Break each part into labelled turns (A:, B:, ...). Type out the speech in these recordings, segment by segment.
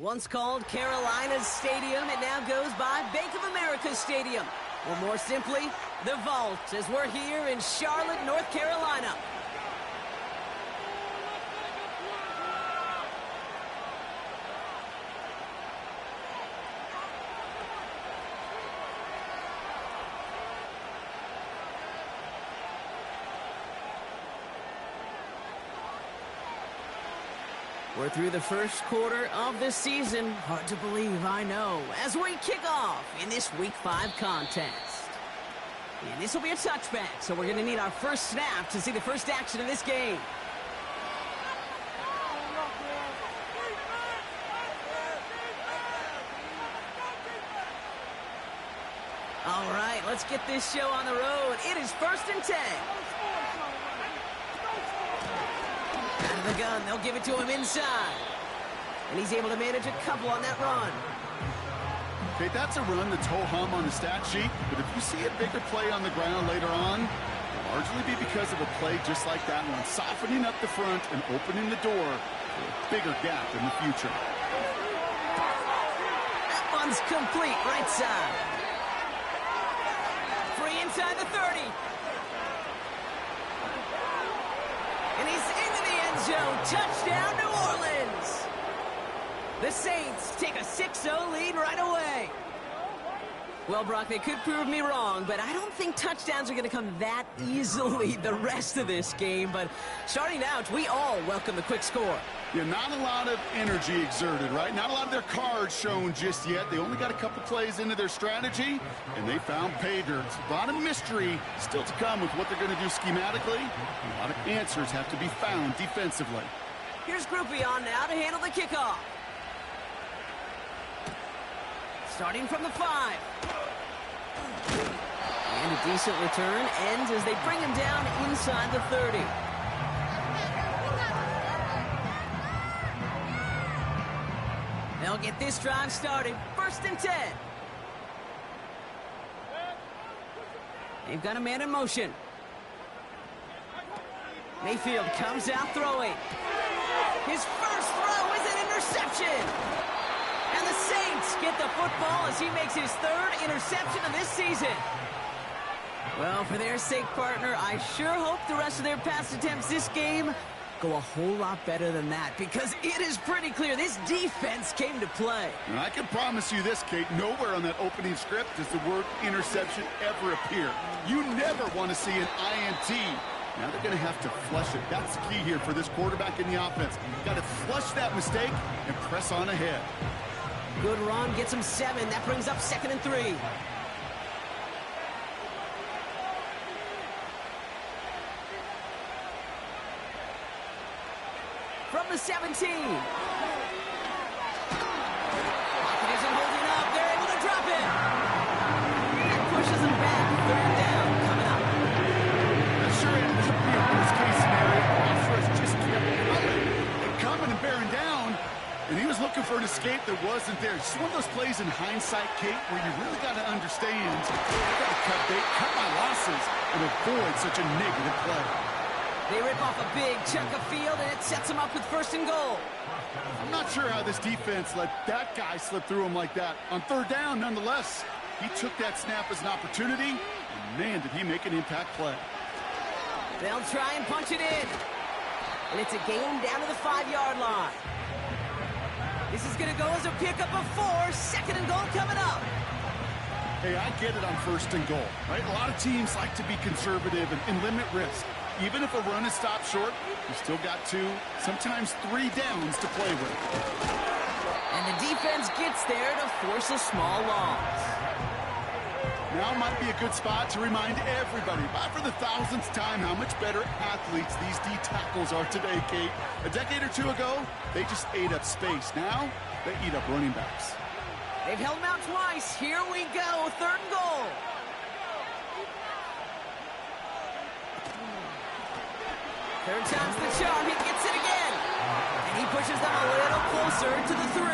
A: Once called Carolina's Stadium, it now goes by Bank of America Stadium. Or more simply, the Vault, as we're here in Charlotte, North Carolina. We're through the first quarter of this season. Hard to believe, I know, as we kick off in this Week 5 contest. And this will be a touchback, so we're going to need our first snap to see the first action of this game. All right, let's get this show on the road. It is 1st and 10. Out of the gun, they'll give it to him inside. And he's able to manage a couple on that run.
B: Okay, that's a run that's ho-hum on the stat sheet, but if you see a bigger play on the ground later on, it'll largely be because of a play just like that one, softening up the front and opening the door for a bigger gap in the future.
A: That one's complete, right side. Free inside the 30. And he's into the end zone. Touchdown, New Orleans. The Saints take a 6-0 lead right away. Well, Brock, they could prove me wrong, but I don't think touchdowns are going to come that easily the rest of this game. But starting out, we all welcome the quick score.
B: Yeah, not a lot of energy exerted, right? Not a lot of their cards shown just yet. They only got a couple plays into their strategy, and they found pay dirt. A lot of mystery still to come with what they're going to do schematically. A lot of answers have to be found defensively.
A: Here's Grape on now to handle the kickoff. Starting from the 5. And a decent return ends as they bring him down inside the 30. They'll get this drive started. 1st and 10. They've got a man in motion. Mayfield comes out throwing. His first throw is an interception. And the Saints get the football as he makes his 3rd interception of this season. Well, for their sake, partner, I sure hope the rest of their pass attempts this game go a whole lot better than that, because it is pretty clear this defense came to play.
B: And I can promise you this, Kate, nowhere on that opening script does the word interception ever appear. You never want to see an INT. Now they're going to have to flush it. That's the key here for this quarterback in the offense. Got to flush that mistake and press on ahead.
A: Good run, gets him 7. That brings up 2nd and 3. From the 17. Pocket isn't holding up. They're able to drop it. That pushes them back. 3rd down coming up.
B: That sure ended up being a worst-case scenario. Offense just kept coming and bearing down. And he was looking for an escape that wasn't there. Just one of those plays in hindsight, Kate, where you really got to understand, you got to cut bait, cut my losses, and avoid such a negative play.
A: They rip off a big chunk of field, and it sets them up with 1st and goal.
B: I'm not sure how this defense let that guy slip through him like that. On 3rd down, nonetheless, he took that snap as an opportunity, and man, did he make an impact play.
A: They'll try and punch it in. And it's a gain down to the 5-yard line. This is going to go as a pickup of 4. 2nd and goal coming up.
B: Hey, I get it on 1st and goal, right? A lot of teams like to be conservative and limit risk. Even if a run is stopped short, you still got 2, sometimes 3 downs to play with.
A: And the defense gets there to force a small loss.
B: Now might be a good spot to remind everybody, by for the 1000th time, how much better athletes these D tackles are today, Kate. A decade or 2 ago, they just ate up space. Now, they eat up running backs.
A: They've held him out twice. Here we go, 3rd and goal. Third time's the charm. He gets it again. And he pushes them a little closer to the 3.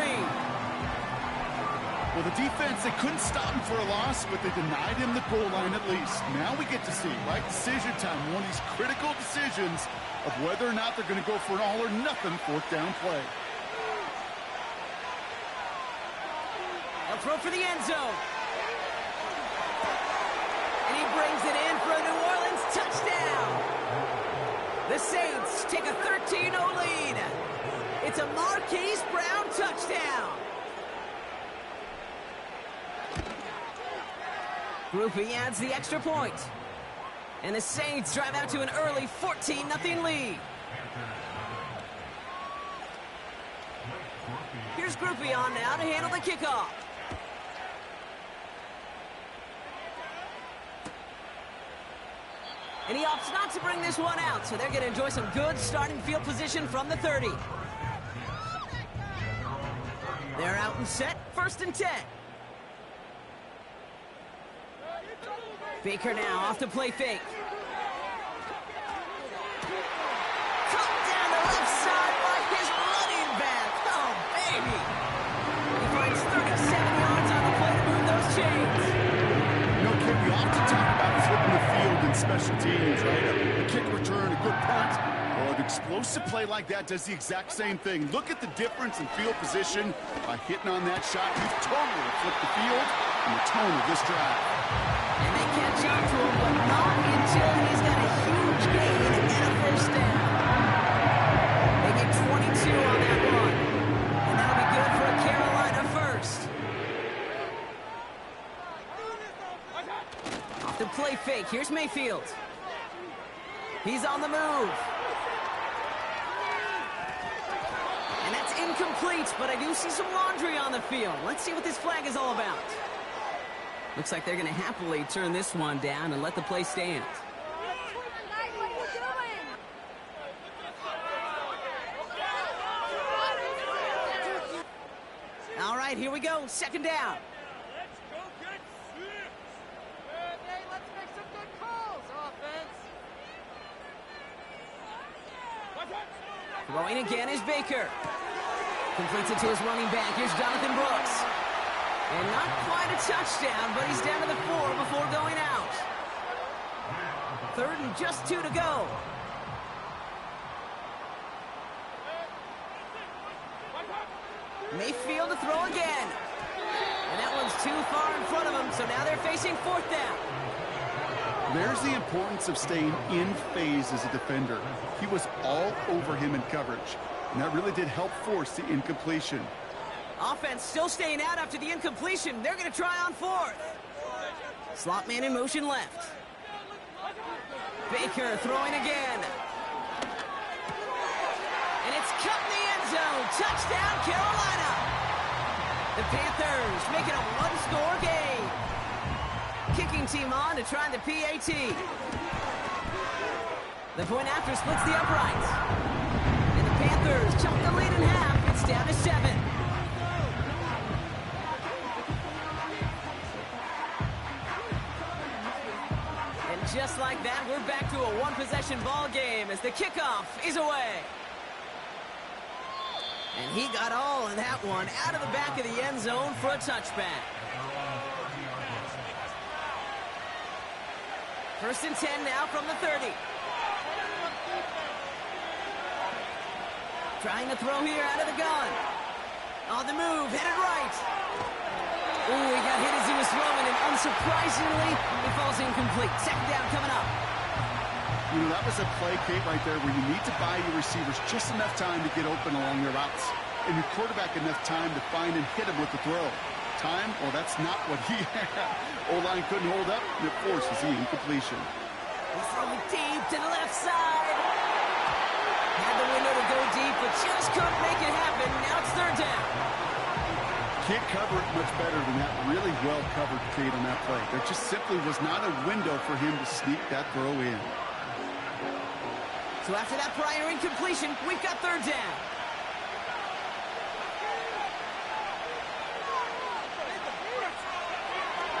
B: Well, the defense, they couldn't stop him for a loss, but they denied him the goal line at least. Now we get to see, right, decision time, one of these critical decisions of whether or not they're going to go for an all-or-nothing 4th down play.
A: throw for the end zone. And he brings it in for a New Orleans touchdown. The Saints take a 13-0 lead. It's a Marquise Brown touchdown. Grape adds the extra point. And the Saints drive out to an early 14-0 lead. Here's Grape on now to handle the kickoff. And he opts not to bring this one out, so they're going to enjoy some good starting field position from the 30. They're out and set, 1st and 10. Baker now off to play fake. Cut down the left side by his running back. Oh, baby. He finds 37 yards on the play to move those chains.
B: You know, Kid, we often talk about flipping the field in special teams, right? A kick return, a good punt. Well, an explosive play like that does the exact same thing. Look at the difference in field position by hitting on that shot. You've totally flipped the field and the tone of this drive.
A: And they catch up to him, but not until he's got a huge gain and a first down. They get 22 on that run. And that'll be good for a Carolina first. Off the play fake. Here's Mayfield. He's on the move. And that's incomplete, but I do see some laundry on the field. Let's see what this flag is all about. Looks like they're going to happily turn this one down and let the play stand. All right, here we go. 2nd down.
C: Let's go get six. Hey, let's make some good calls, offense.
A: Throwing again is Baker. Completes it to his running back. Here's Jonathan Brooks. And not quite a touchdown, but he's down to the 4 before going out. 3rd and just 2 to go. Mayfield to throw again. And that one's too far in front of him, so now they're facing 4th down.
B: There's the importance of staying in phase as a defender. He was all over him in coverage, and that really did help force the incompletion.
A: Offense still staying out after the incompletion. They're going to try on 4th. Slot man in motion left. Baker throwing again. And it's cut in the end zone. Touchdown, Carolina. The Panthers making a one-score game. Kicking team on to try the PAT. The point after splits the uprights. And the Panthers chunk the lead in half. It's down to 7. Just like that, we're back to a one-possession ball game as the kickoff is away. And he got all of that one out of the back of the end zone for a touchback. 1st and 10 now from the 30. Trying to throw here out of the gun. On the move, headed right. Ooh, he got hit as he was throwing, and unsurprisingly, it falls incomplete. 2nd down coming up.
B: You know, that was a play, Kate, right there where you need to buy your receivers just enough time to get open along their routes, and your quarterback enough time to find and hit him with the throw. Time? Well, that's not what he had. O-line couldn't hold up, and it forces the incompletion.
A: He's throwing deep to the left side. Had the window to go deep, but just couldn't make it happen. Now it's 3rd down.
B: Can't cover it much better than that. Really well covered, Kate, on that play. There just simply was not a window for him to sneak that throw in.
A: So after that prior incompletion, we've got 3rd down.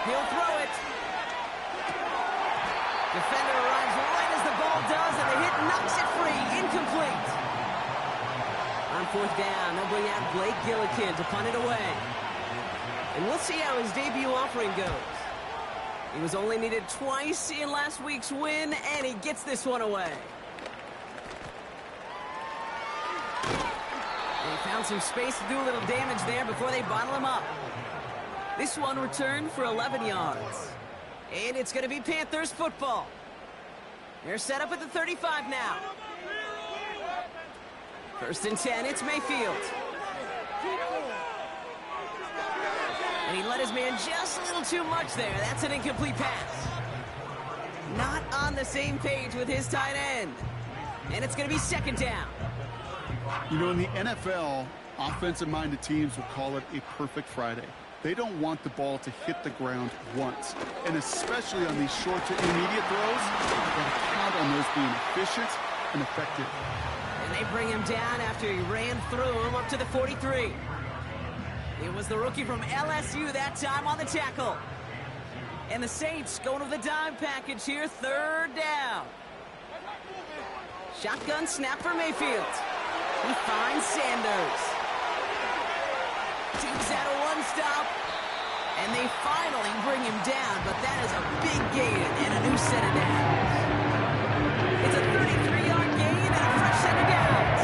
A: He'll throw it. Defender arrives right as the ball does, and the hit knocks it free. Incomplete. On 4th down, they'll bring out Blake Gillikin to punt it away. And we'll see how his debut offering goes. He was only needed twice in last week's win, and he gets this one away. And he found some space to do a little damage there before they bottle him up. This one returned for 11 yards. And it's going to be Panthers football. They're set up at the 35 now. First and 10, it's Mayfield. And he let his man just a little too much there. That's an incomplete pass. Not on the same page with his tight end. And it's going to be second down.
B: You know, in the NFL, offensive-minded teams will call it a perfect Friday. They don't want the ball to hit the ground once. And especially on these short to intermediate throws, they've got to count on those being efficient and effective.
A: And they bring him down after he ran through him up to the 43. It was the rookie from LSU that time on the tackle. And the Saints going to the dime package here, third down. Shotgun snap for Mayfield. He finds Sanders. Takes out a one-stop. And they finally bring him down, but that is a big gain and a new set of downs. It's a 33-yard gain and a fresh set of downs.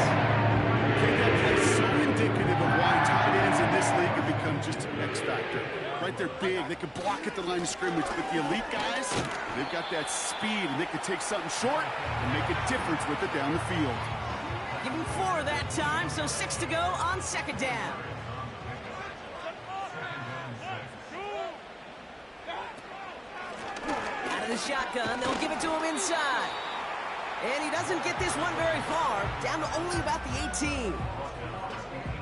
B: Okay, that play is so indicative of why tight ends in this league have become just an X factor. Right, they're big. They can block at the line of scrimmage. But the elite guys, they've got that speed, and they can take something short and make a difference with it down the field.
A: Give him 4 that time, so 6 to go on second down. Out of the shotgun, they'll give it to him inside. And he doesn't get this one very far, down to only about the 18.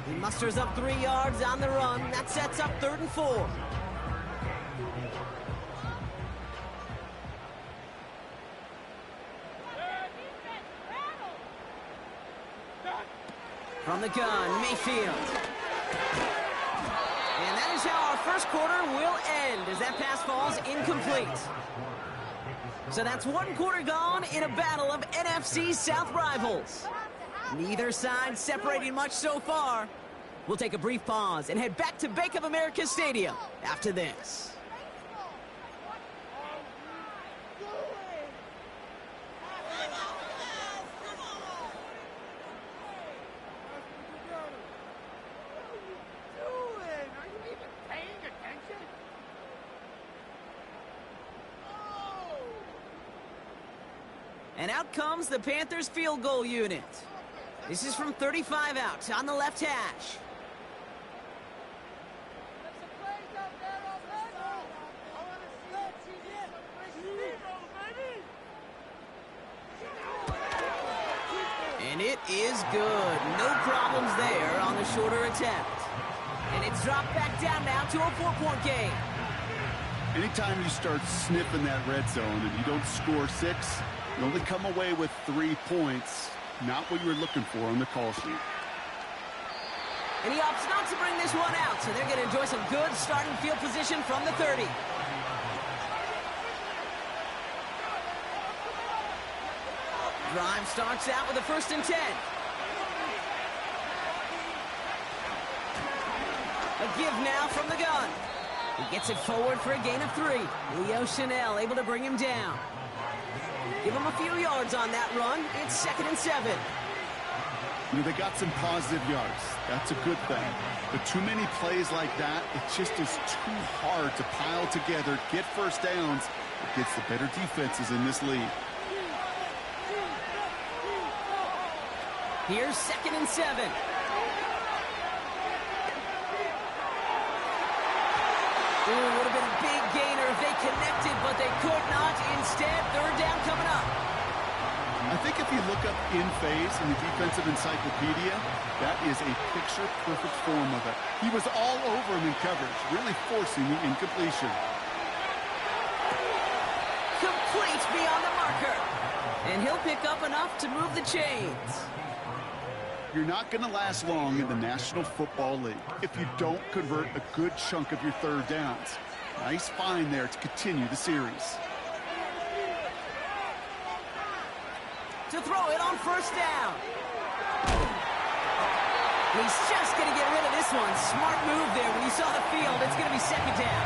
A: He musters up 3 yards on the run. That sets up 3rd and 4. From the gun, Mayfield. And that is how our first quarter will end as that pass falls incomplete. So that's 1 quarter gone in a battle of NFC South rivals. Neither side separating much so far. We'll take a brief pause and head back to Bank of America Stadium after this. And out comes the Panthers field goal unit. This is from 35 out on the left hash. And it is good. No problems there on the shorter attempt. And it's dropped back down now to a 4-point game.
B: Anytime you start sniffing that red zone and you don't score 6, you only come away with 3 points. Not what you were looking for on the call sheet.
A: And he opts not to bring this one out, so they're going to enjoy some good starting field position from the 30. Drive starts out with a 1st and 10. A give now from the gun. He gets it forward for a gain of 3. Leo Chanel able to bring him down. Give him a few yards on that run. It's 2nd and 7.
B: You know, they got some positive yards. That's a good thing. But too many plays like that, it just is too hard to pile together, get first downs against the better defenses in this league.
A: Here's 2nd and 7. Ooh, would have been a big gainer if they connected, but they could not. Instead, 3rd down coming up.
B: I think if you look up in phase in the defensive encyclopedia, that is a picture-perfect form of it. He was all over him in coverage, really forcing the incompletion.
A: Complete beyond the marker. And he'll pick up enough to move the chains.
B: You're not going to last long in the National Football League if you don't convert a good chunk of your 3rd downs. Nice find there to continue the series.
A: To throw it on 1st down. He's just going to get rid of this one. Smart move there when you saw the field. It's going to be 2nd down.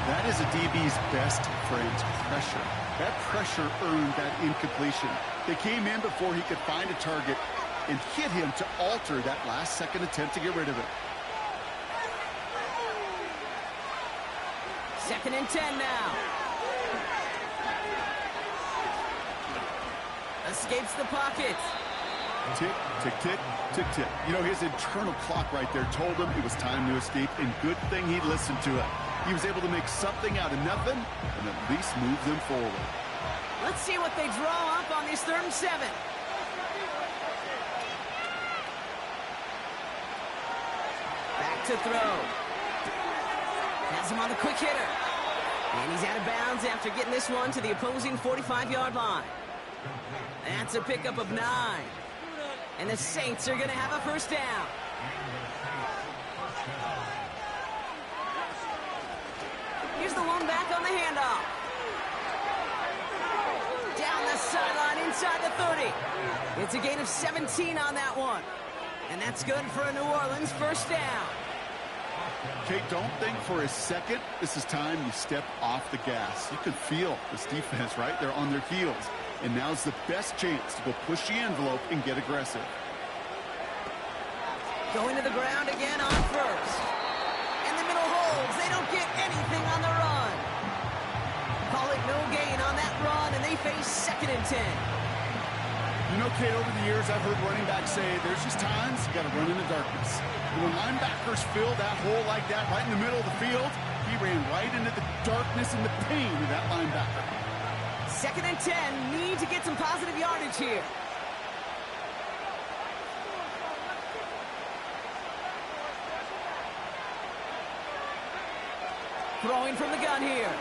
B: That is a DB's best friend, pressure. That pressure earned that incompletion. They came in before he could find a target and hit him to alter that last-second attempt to get rid of it.
A: 2nd and 10 now. Escapes the pocket.
B: Tick, tick, tick, tick, tick. You know, his internal clock right there told him it was time to escape, and good thing he listened to it. He was able to make something out of nothing and at least move them forward.
A: Let's see what they draw up on this 3rd and 7. Back to throw. Has him on the quick hitter. And he's out of bounds after getting this one to the opposing 45-yard line. That's a pickup of 9. And the Saints are going to have a 1st down. Here's the one back on the handoff. Down the sideline inside the 30. It's a gain of 17 on that one. And that's good for a New Orleans 1st down.
B: Kate, don't think for a second this is time you step off the gas. You can feel this defense right there on their heels. And now's the best chance to go push the envelope and get aggressive.
A: Going to the ground again on 1st. And the middle holds. They don't get anything on the run. Call it no gain on that run, and they face 2nd and 10.
B: You know, Kate, over the years, I've heard running backs say there's just times you got to run in the darkness. And when linebackers fill that hole like that right in the middle of the field, he ran right into the darkness and the pain of that linebacker.
A: 2nd and 10, need to get some positive yardage here. Throwing from the gun here.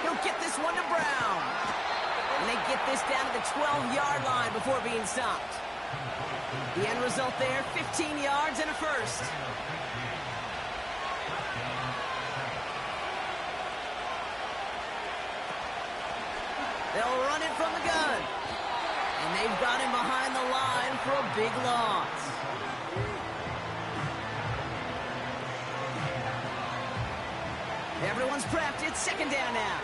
A: He'll get this one to Brown. And they get this down to the 12-yard line before being stopped. The end result there, 15 yards and a 1st. They'll run it from the gun. And they've got him behind the line for a big loss. Everyone's prepped. It's 2nd down now.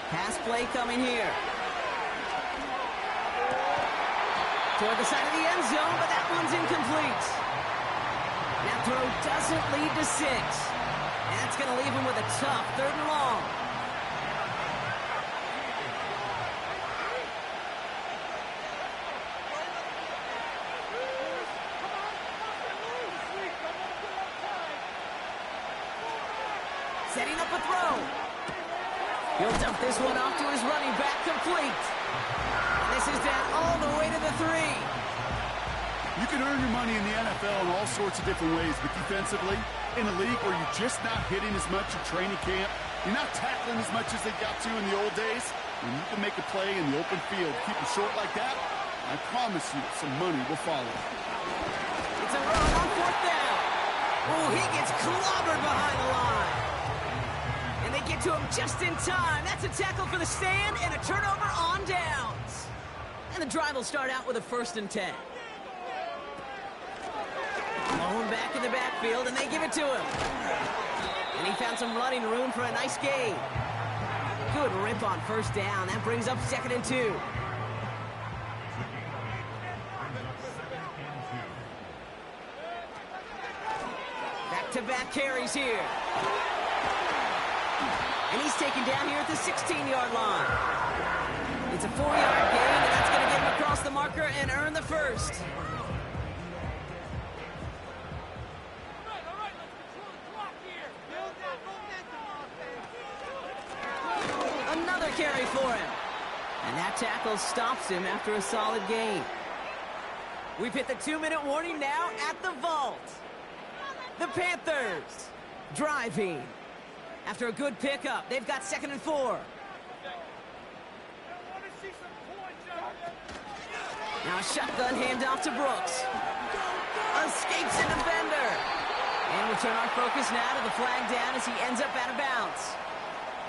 A: Pass play coming here. Toward the side of the end zone, but that one's incomplete. That throw doesn't lead to 6. And that's going to leave him with a tough 3rd and long. Setting up a throw. He'll dump this one off to his running back, complete. And this is down all the way to the 3.
B: You can earn your money in the NFL in all sorts of different ways, but defensively, in a league where you're just not hitting as much in training camp, you're not tackling as much as they got to in the old days, and you can make a play in the open field, keep it short like that, I promise you some money will follow.
A: It's a run on 4th down. Oh, he gets clobbered behind the line. And they get to him just in time. That's a tackle for the stand and a turnover on downs. And the drive will start out with a 1st and 10. Blown back in the backfield, and they give it to him. And he found some running room for a nice gain. Good rip on 1st down. That brings up 2nd and 2. Back-to-back carries here. And he's taken down here at the 16-yard line. It's a 4-yard gain, and that's going to get him across the marker and earn the 1st. Another carry for him. And that tackle stops him after a solid gain. We've hit the 2-minute warning now at the vault. The Panthers driving. After a good pickup, they've got 2nd and 4. Now a shotgun handoff to Brooks. Escapes a defender. And we'll turn our focus now to the flag down as he ends up out of bounds.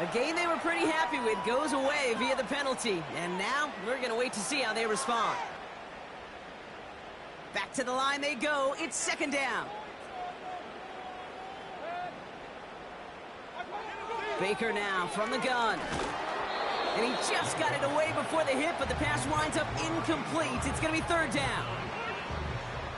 A: A game they were pretty happy with goes away via the penalty. And now we're going to wait to see how they respond. Back to the line they go. It's 2nd down. Baker now from the gun. And he just got it away before the hit, but the pass winds up incomplete. It's going to be third down.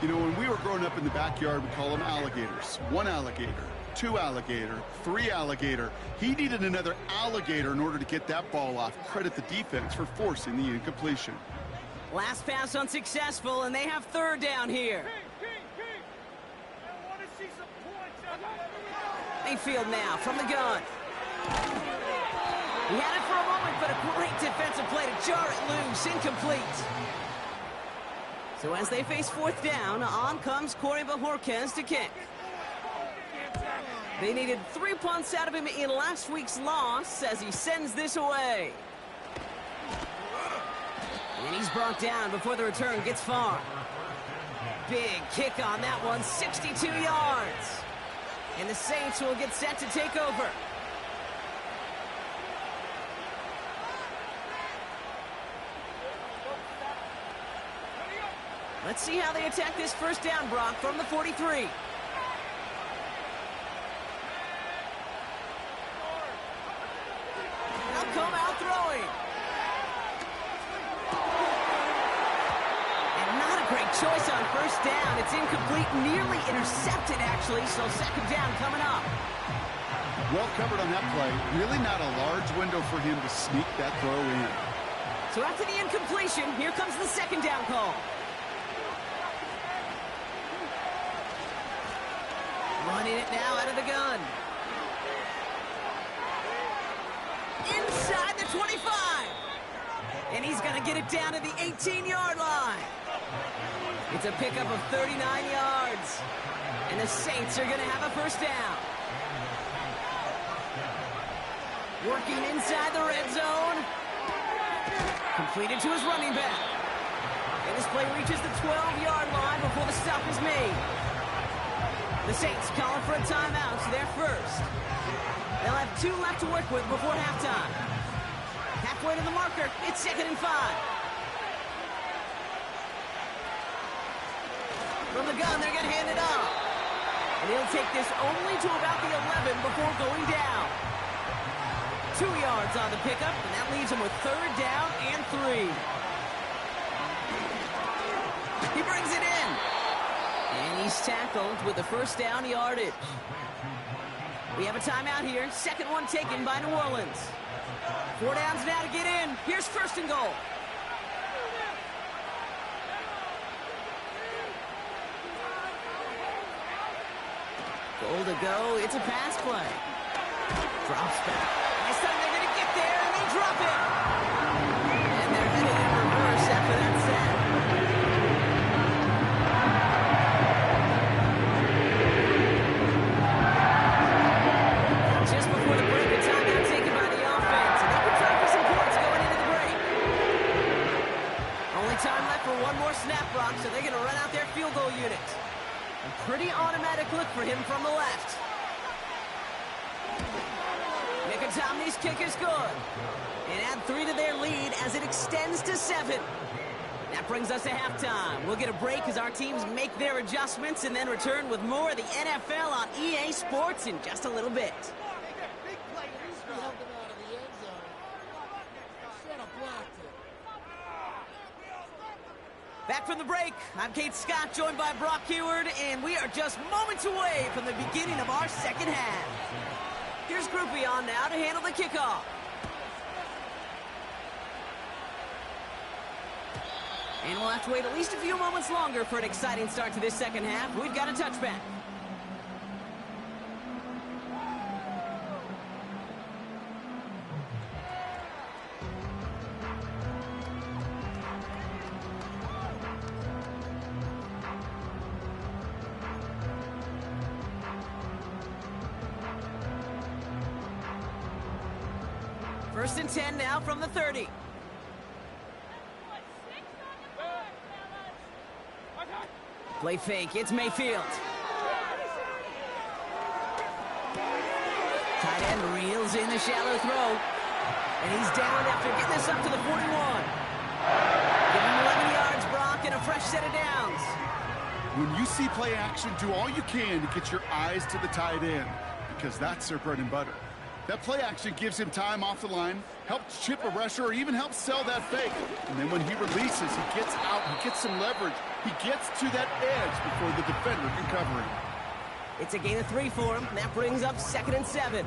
B: You know, when we were growing up in the backyard, we call them alligators. One alligator, two alligator, three alligator. He needed another alligator in order to get that ball off. Credit the defense for forcing the incompletion.
A: Last pass unsuccessful, and they have third down here.
C: I want to see some points out there.
A: Mayfield now from the gun. He had it for a moment, but a great defensive play to jar it loose. Incomplete. So as they face fourth down, on comes Corey Bajorquez to kick. They needed 3 punts out of him in last week's loss as he sends this away. And he's brought down before the return gets far. Big kick on that one, 62 yards. And the Saints will get set to take over. Let's see how they attack this first down, Brock, from the 43. Now come out throwing. And not a great choice on first down. It's incomplete, nearly intercepted, actually, so second down coming up.
B: Well covered on that play. Really not a large window for him to sneak that throw in.
A: So after the incompletion, here comes the second down call. Running it now out of the gun. Inside the 25. And he's going to get it down to the 18-yard line. It's a pickup of 39 yards. And the Saints are going to have a first down. Working inside the red zone. Completed to his running back. And this play reaches the 12-yard line before the stop is made. The Saints calling for a timeout, so they're first. They'll have 2 left to work with before halftime. Halfway to the marker, it's 2nd and 5. From the gun, they're going to hand it off. And he'll take this only to about the 11 before going down. 2 yards on the pickup, and that leaves him with third down and 3. He brings it in. And he's tackled with the first down yardage. We have a timeout here. Second one taken by New Orleans. 4 downs now to get in. Here's first and goal. Goal to go. It's a pass play. Drops back. This time they're going to get there, and they drop it. And they're headed in reverse after that set. Just before the break, a timeout taken by the offense. And they can try for some points going into the break. Only time left for one more snap, Brock, so they're going to run out their field goal unit. A pretty automatic look for him from the left. Tomley's kick is good. And add 3 to their lead as it extends to 7. That brings us to halftime. We'll get a break as our teams make their adjustments and then return with more of the NFL on EA Sports in just a little bit. Back from the break, I'm Kate Scott, joined by Brock Heward, and we are just moments away from the beginning of our second half. Here's Grape on now to handle the kickoff. And we'll have to wait at least a few moments longer for an exciting start to this second half. We've got a touchback. First and 10 now from the 30. Play fake, it's Mayfield. Tight end reels in the shallow throw. And he's down after getting this up to the 41. Give him 11 yards, Brock, and a fresh set of downs.
B: When you see play action, do all you can to get your eyes to the tight end, because that's their bread and butter. That play action gives him time off the line, helps chip a rusher, or even helps sell that fake. And then when he releases, he gets out, he gets some leverage. He gets to that edge before the defender can cover him.
A: It's a gain of 3 for him. That brings up 2nd and 7.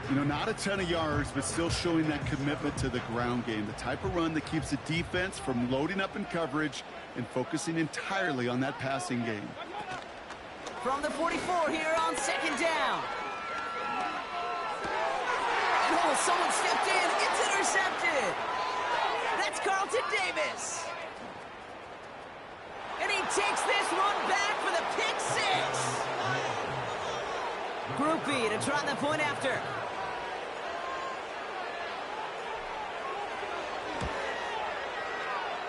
B: You know, not a ton of yards, but still showing that commitment to the ground game. The type of run that keeps the defense from loading up in coverage and focusing entirely on that passing game.
A: From the 44 here on 2nd down. And oh, someone stepped in. It's intercepted. That's Carlton Davis. And he takes this one back for the pick 6. Grape to try the point after.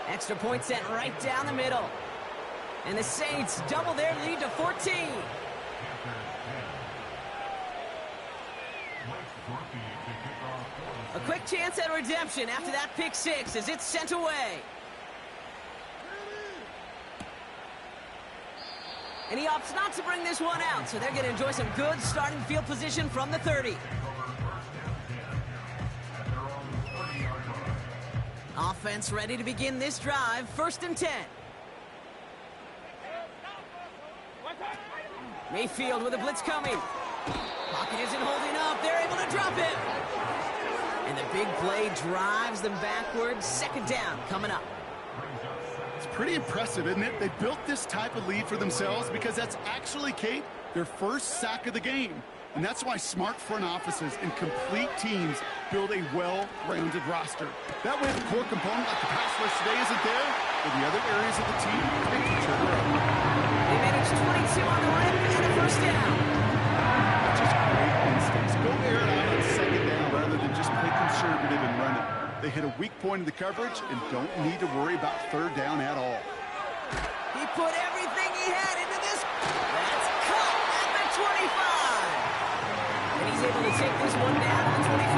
A: Extra point sent right down the middle. And the Saints double their lead to 14. A quick chance at redemption after that pick 6 as it's sent away. And he opts not to bring this one out, so they're going to enjoy some good starting field position from the 30. Offense ready to begin this drive. 1st and 10. Mayfield with a blitz coming. Pocket isn't holding up. They're able to drop it. And the big play drives them backwards. 2nd down coming up.
B: It's pretty impressive, isn't it? They built this type of lead for themselves because that's actually, Kate, their first sack of the game. And that's why smart front offices and complete teams build a well-rounded roster. That way, the core component like the pass rush today isn't there, but the other areas of the team pick each other up.
A: They managed 22 on the run and a 1st down.
B: Just great instincts. Go air it out on 2nd down rather than just play conservative and run it. They hit a weak point in the coverage and don't need to worry about 3rd down at all.
A: He put everything he had into this. That's caught at the 25. And he's able to take this one down to the 25.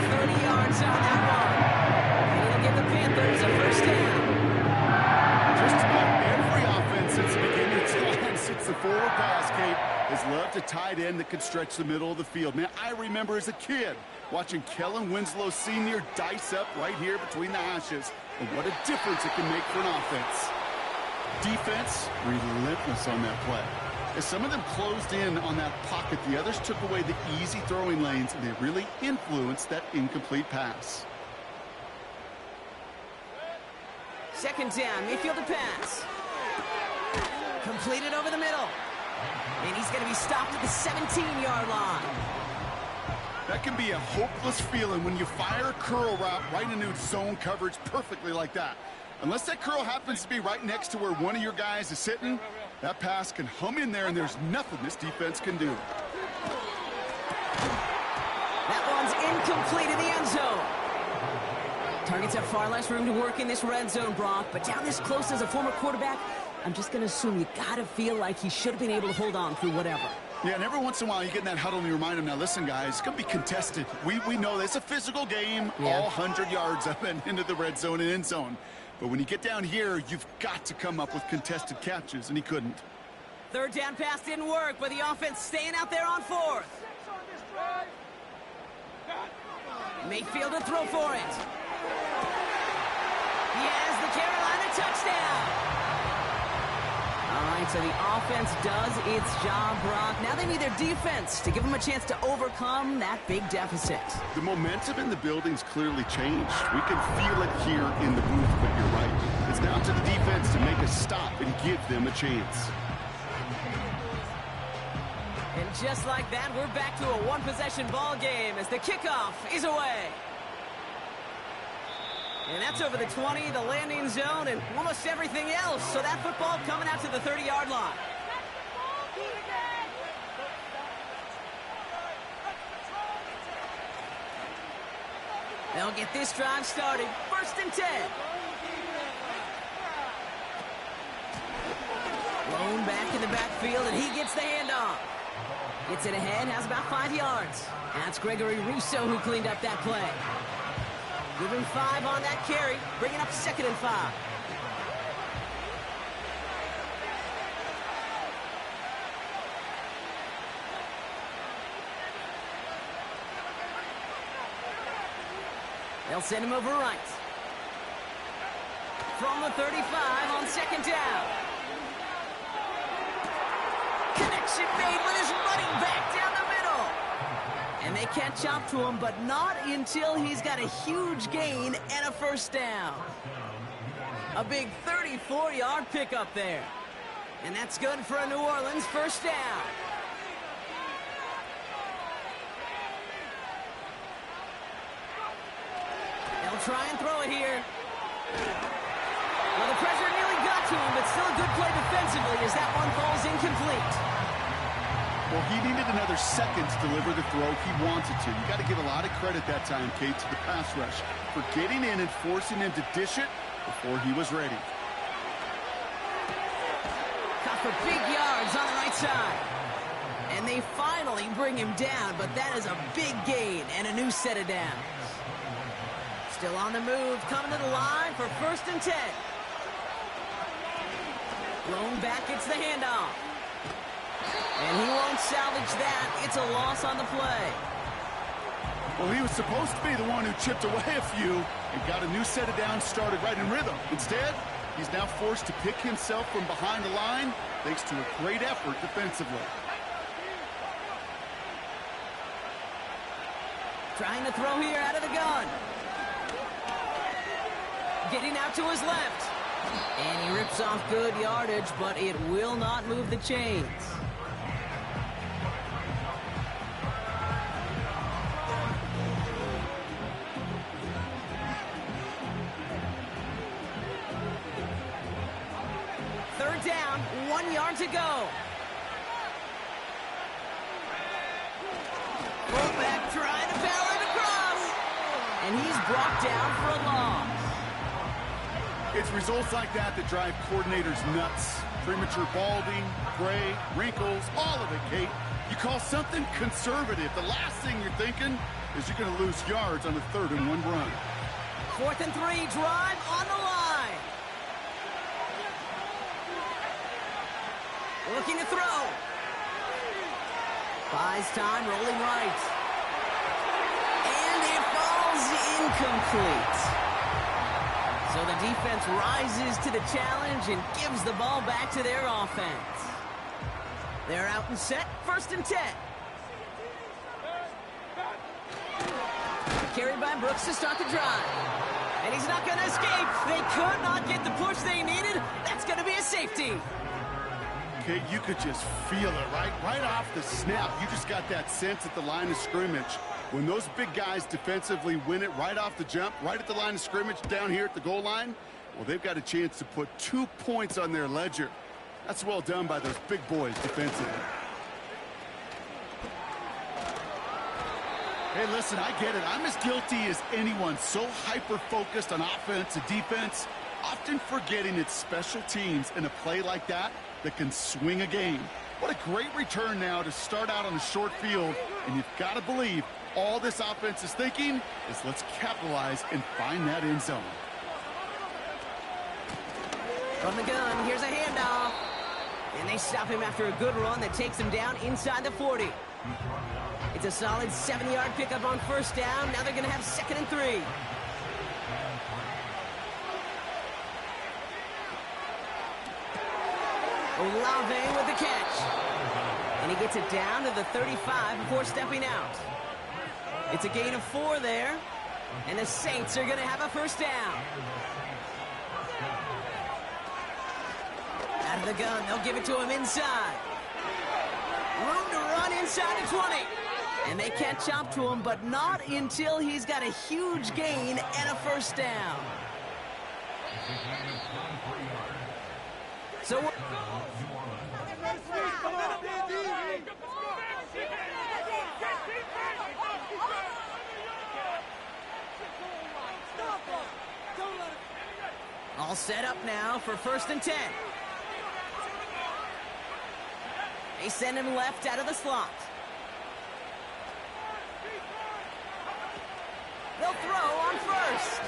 A: 30 yards on that one. And it'll give the Panthers a 1st down.
B: Just about every offense since the beginning of time, since the forward pass, Kate, has loved a tight end that can stretch the middle of the field. Man, I remember as a kid watching Kellen Winslow Sr. dice up right here between the hashes. And what a difference it can make for an offense. Defense, relentless on that play. As some of them closed in on that pocket, the others took away the easy throwing lanes, and they really influenced that incomplete pass.
A: 2nd down, Mayfield to pass. Completed over the middle. And he's going to be stopped at the 17-yard line.
B: That can be a hopeless feeling when you fire a curl route right into zone coverage perfectly like that. Unless that curl happens to be right next to where one of your guys is sitting, that pass can hum in there and there's nothing this defense can do.
A: That one's incomplete in the end zone. Targets have far less room to work in this red zone, Brock, but down this close as a former quarterback, I'm just going to assume you got to feel like he should have been able to hold on through whatever.
B: Yeah, and every once in a while you get in that huddle and you remind them, now listen, guys, it's going to be contested. We know it's a physical game, all 100 yards up and into the red zone and end zone. But when you get down here, you've got to come up with contested catches, and he couldn't.
A: 3rd down pass didn't work, but the offense staying out there on 4th. Mayfield to throw for it. He has the Carolina touchdown. All right, so the offense does its job, Brock. Now they need their defense to give them a chance to overcome that big deficit.
B: The momentum in the building's clearly changed. We can feel it here in the booth, but you're right. It's down to the defense to make a stop and give them a chance.
A: And just like that, we're back to a one-possession ball game as the kickoff is away. And that's over the 20, the landing zone, and almost everything else. So that football coming out to the 30-yard line. They'll get this drive started. 1st and 10. Blown back in the backfield, and he gets the handoff. Gets it ahead, has about 5 yards. That's Gregory Rousseau who cleaned up that play. Give him 5 on that carry, bringing up 2nd and 5. They'll send him over right. From the 35 on second down. Connection made with his running back down the middle. And they catch up to him, but not until he's got a huge gain and a first down. A big 34-yard pickup there. And that's good for a New Orleans first down. They'll try and throw it here. Well, the pressure nearly got to him, but still a good play defensively as that one falls incomplete.
B: Well, he needed another second to deliver the throw he wanted to. You got to give a lot of credit that time, Kate, to the pass rush for getting in and forcing him to dish it before he was ready.
A: Caught for big yards on the right side. And they finally bring him down, but that is a big gain and a new set of downs. Still on the move, coming to the line for 1st and 10. Blown back, it's the handoff. And he won't salvage that. It's a loss on the play.
B: Well, he was supposed to be the one who chipped away a few and got a new set of downs started right in rhythm. Instead, he's now forced to pick himself from behind the line thanks to a great effort defensively.
A: Trying to throw here out of the gun. Getting out to his left. And he rips off good yardage, but it will not move the chains. Third down, 1 yard to go. Fullback trying to barrel it across. And he's brought down for a loss.
B: It's results like that that drive coordinators nuts. Premature balding, gray, wrinkles, all of it, Kate. You call something conservative. The last thing you're thinking is you're going to lose yards on a 3rd and 1 run.
A: 4th and 3, drive on the line. Looking to throw. Buys time, rolling right. And it falls incomplete. So the defense rises to the challenge and gives the ball back to their offense. They're out and set, 1st and 10. Carried by Brooks to start the drive. And he's not going to escape. They could not get the push they needed. That's going to be a safety.
B: Kate, you could just feel it, right? Right off the snap, you just got that sense at the line of scrimmage. When those big guys defensively win it right off the jump, right at the line of scrimmage down here at the goal line, well, they've got a chance to put 2 points on their ledger. That's well done by those big boys defensively. Hey, listen, I get it. I'm as guilty as anyone. So hyper-focused on offense and defense, often forgetting it's special teams in a play like that that can swing a game. What a great return now to start out on a short field, and you've got to believe all this offense is thinking is let's capitalize and find that end zone.
A: From the gun, here's a handoff. And they stop him after a good run that takes him down inside the 40. It's a solid 7-yard pickup on 1st down. Now they're going to have 2nd and 3. Olave with the catch. And he gets it down to the 35 before stepping out. It's a gain of 4 there. And the Saints are going to have a 1st down. Out of the gun, they'll give it to him inside. Room to run inside the 20. And they catch up to him, but not until he's got a huge gain and a 1st down. So all set up now for 1st and 10. They send him left out of the slot. They'll throw on 1st.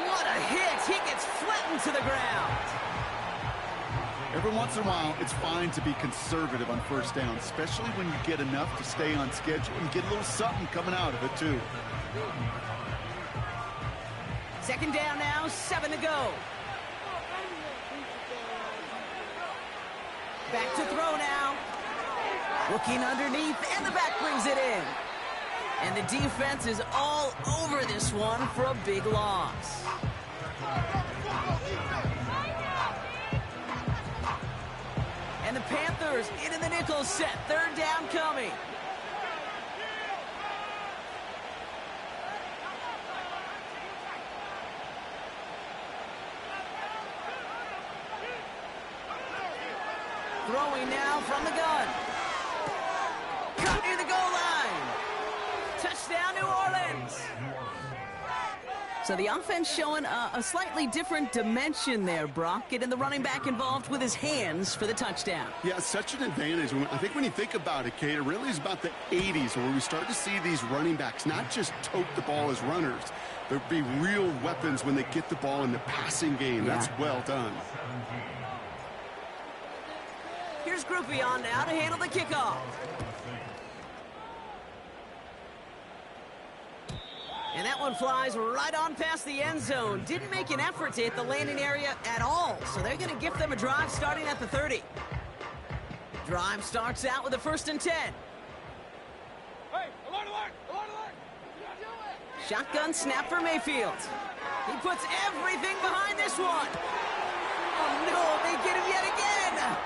A: What a hit. He gets flattened to the ground.
B: Every once in a while, it's fine to be conservative on first down, especially when you get enough to stay on schedule and get a little something coming out of it, too.
A: Second down now, 7 to go. Back to throw now. Looking underneath, and the back brings it in. And the defense is all over this one for a big loss. And the Panthers into the nickel set. Third down coming. Throwing now from the gun. Cut near the goal line. Touchdown, New Orleans. So the offense showing a slightly different dimension there, Brock. Getting the running back involved with his hands for the touchdout.
B: Yeah, such an advantage. I think when you think about it, Kate, it really is about the 80s where we start to see these running backs not just tote the ball as runners. There'll be real weapons when they get the ball in the passing game. Yeah. That's well done.
A: Here's Grape on now to handle the kickoff. And that one flies right on past the end zone. Didn't make an effort to hit the landing area at all. So they're going to gift them a drive starting at the 30. Drive starts out with a 1st and 10.
C: Hey, alert!
A: Shotgun snap for Mayfield. He puts everything behind this one. Oh no, they get him yet again.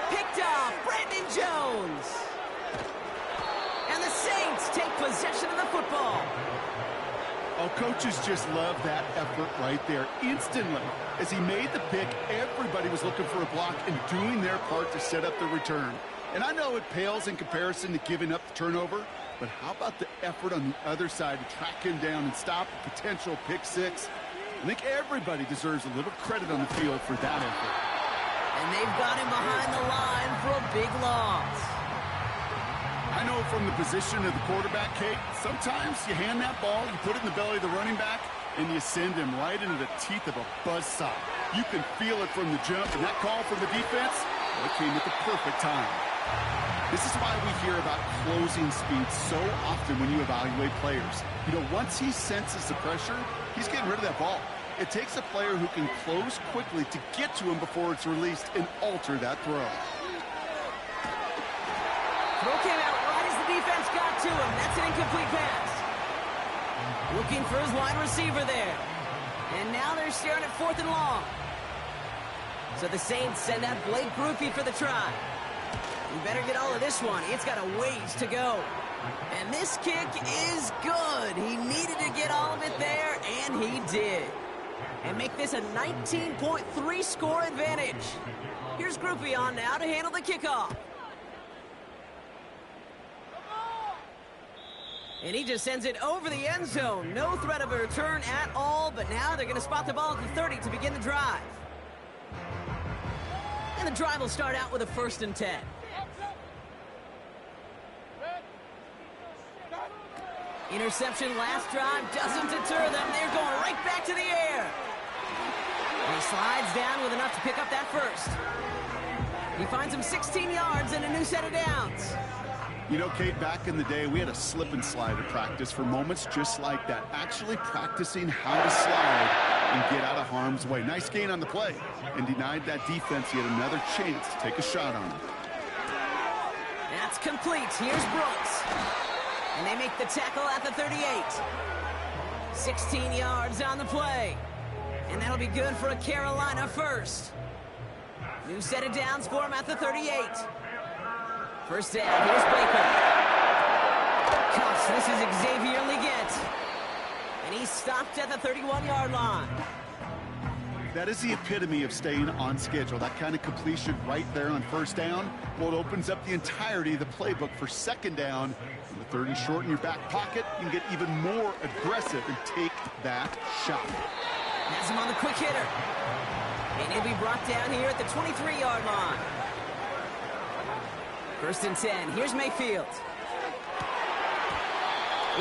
A: Picked off, Brandon Jones. And the Saints take possession of the football.
B: Oh, coaches just love that effort right there. Instantly, as he made the pick, everybody was looking for a block and doing their part to set up the return. And I know it pales in comparison to giving up the turnover, but how about the effort on the other side to track him down and stop a potential pick six? I think everybody deserves a little credit on the field for that effort.
A: And they've got him behind the line for a big loss.
B: I know from the position of the quarterback, Kate, sometimes you hand that ball, you put it in the belly of the running back, and you send him right into the teeth of a buzzsaw. You can feel it from the jump, and that call from the defense, well, it came at the perfect time. This is why we hear about closing speed so often when you evaluate players. You know, once he senses the pressure, he's getting rid of that ball. It takes a player who can close quickly to get to him before it's released and alter that throw.
A: Throw came out right as the defense got to him. That's an incomplete pass. Looking for his wide receiver there. And now they're staring at 4th and long. So the Saints send out Grape for the try. You better get all of this one. It's got a ways to go. And this kick is good. He needed to get all of it there, and he did. And make this a 19.3 score advantage. Here's Grape on now to handle the kickoff. And he just sends it over the end zone. No threat of a return at all, but now they're going to spot the ball at the 30 to begin the drive. And the drive will start out with a 1st and 10. Interception last drive doesn't deter them. They're going right back to the air. And he slides down with enough to pick up that first. He finds him 16 yards and a new set of downs.
B: You know, Kate, back in the day, we had a slip and slide at practice for moments just like that. Actually practicing how to slide and get out of harm's way. Nice gain on the play. And denied that defense yet another chance to take a shot on him.
A: That's complete. Here's Brooks. And they make the tackle at the 38. 16 yards on the play. And that'll be good for a Carolina first. New set of downs for him at the 38. First down, here's Baker. Cuffs, this is Xavier Leggett. And he's stopped at the 31-yard line.
B: That is the epitome of staying on schedule. That kind of completion right there on first down. Well, it opens up the entirety of the playbook for second down. On the 3rd and short in your back pocket, you can get even more aggressive and take that shot.
A: Has him on the quick hitter. And he'll be brought down here at the 23-yard line. 1st and 10. Here's Mayfield.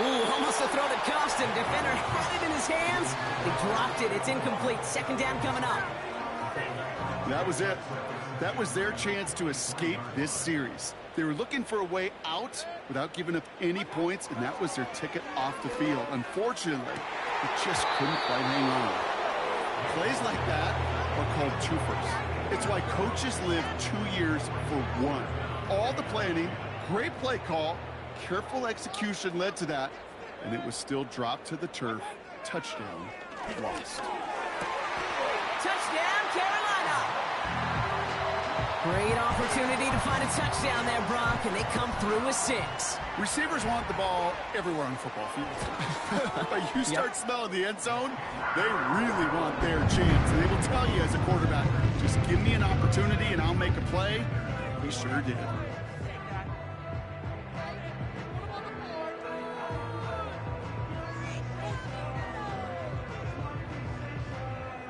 A: Ooh, almost a throw that cost him. Defender had it in his hands. He dropped it. It's incomplete. Second down coming up.
B: That was it. That was their chance to escape this series. They were looking for a way out without giving up any points, and that was their ticket off the field. Unfortunately, they just couldn't quite hang on. Plays like that are called twofers. It's why coaches live 2 years for one. All the planning, great play call, careful execution led to that, and it was still dropped to the turf. Touchdown, lost.
A: Touchdown, Carolina! Great opportunity to find a touchdown there, Brock, and they come through with 6.
B: Receivers want the ball everywhere on the football field. But you start smelling the end zone, they really want their chance. And they will tell you as a quarterback, just give me an opportunity and I'll make a play. He sure did.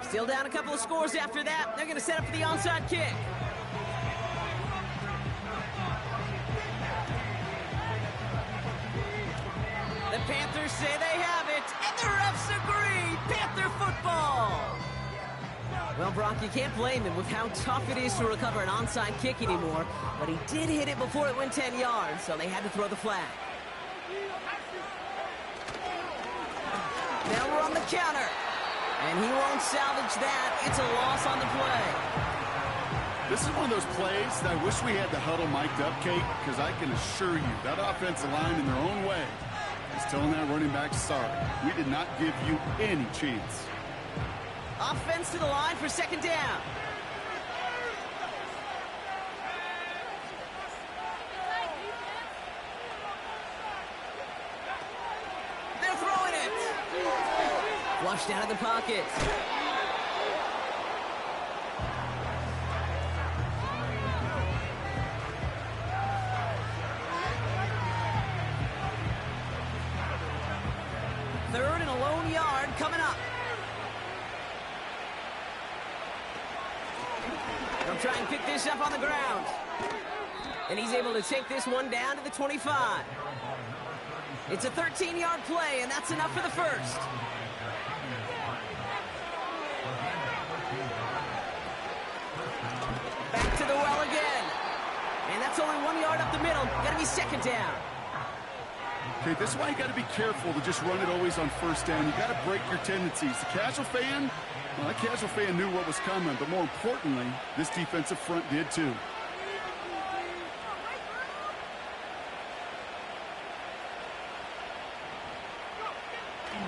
A: Still down a couple of scores after that. They're going to set up for the onside kick. The Panthers say they have it, and the refs agree. Panther football. Well, Brock, you can't blame him with how tough it is to recover an onside kick anymore, but he did hit it before it went 10 yards, so they had to throw the flag. Now we're on the counter. And he won't salvage that. It's a loss on the play.
B: This is one of those plays that I wish we had the huddle mic'd up, Kate, because I can assure you that offensive line in their own way is telling that running back, sorry, we did not give you any chance.
A: Offense to the line for second down. They're throwing it. Flushed out of the pocket. Third and a lone yard coming up. They'll try and pick this up on the ground. And he's able to take this one down to the 25. It's a 13-yard play, and that's enough for the first. Back to the well again. And that's only 1 yard up the middle. Got to be second down.
B: Okay, this is why you got to be careful to just run it always on first down. You got to break your tendencies. The casual fan, well, that casual fan knew what was coming, but more importantly, this defensive front did too.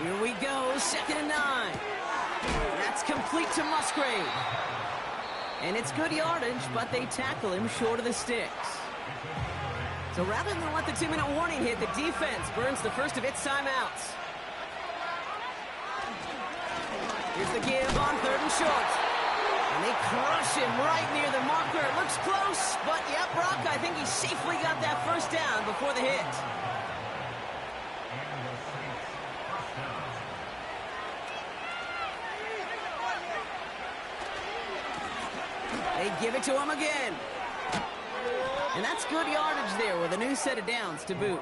A: Here we go, 2nd and 9. That's complete to Musgrave. And it's good yardage, but they tackle him short of the sticks. So rather than let the 2-minute warning hit, the defense burns the first of its timeouts. Here's the give on 3rd and short. And they crush him right near the marker. It looks close, but yeah, Brock, I think he safely got that first down before the hit. They give it to him again. And that's good yardage there with a new set of downs to boot.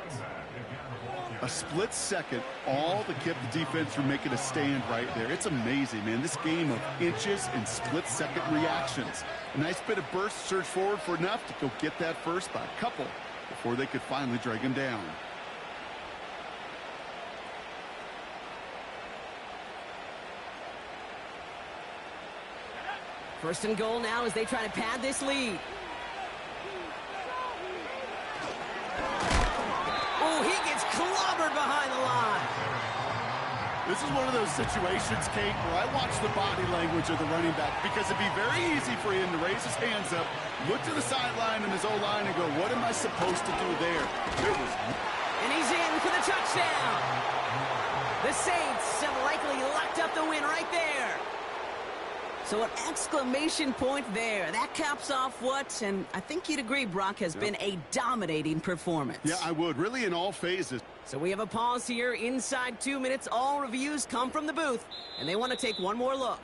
B: A split second, all that kept the defense from making a stand right there. It's amazing, man. This game of inches and split-second reactions. A nice bit of burst, surge forward for enough to go get that first by a couple before they could finally drag him down.
A: First and goal now as they try to pad this lead. Oh, he gets clobbered behind the line.
B: This is one of those situations, Kate, where I watch the body language of the running back because it'd be very easy for him to raise his hands up, look to the sideline and his O-line and go, what am I supposed to do there?
A: And he's in for the touchdown. The Saints have likely locked up the win right there. So an exclamation point there. That caps off what, and I think you'd agree, Brock, has been a dominating performance.
B: Yeah, I would. Really in all phases.
A: So we have a pause here. Inside 2 minutes, all reviews come from the booth, and they want to take one more look.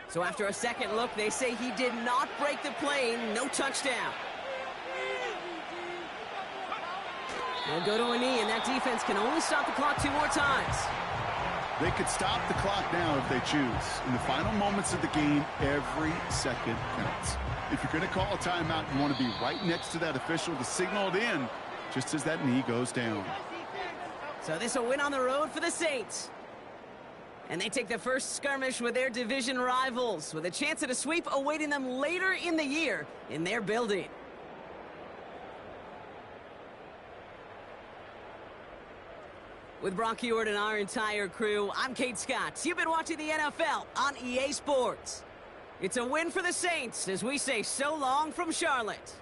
A: So after a second look, they say he did not break the plane. No touchdown. They'll go to a knee, and that defense can only stop the clock 2 more times.
B: They could stop the clock now if they choose. In the final moments of the game, every second counts. If you're going to call a timeout, you want to be right next to that official to signal it in just as that knee goes down.
A: So this will win on the road for the Saints. And they take the first skirmish with their division rivals, with a chance at a sweep awaiting them later in the year in their building. With Brock Heward and our entire crew, I'm Kate Scott. You've been watching the NFL on EA Sports. It's a win for the Saints as we say so long from Charlotte.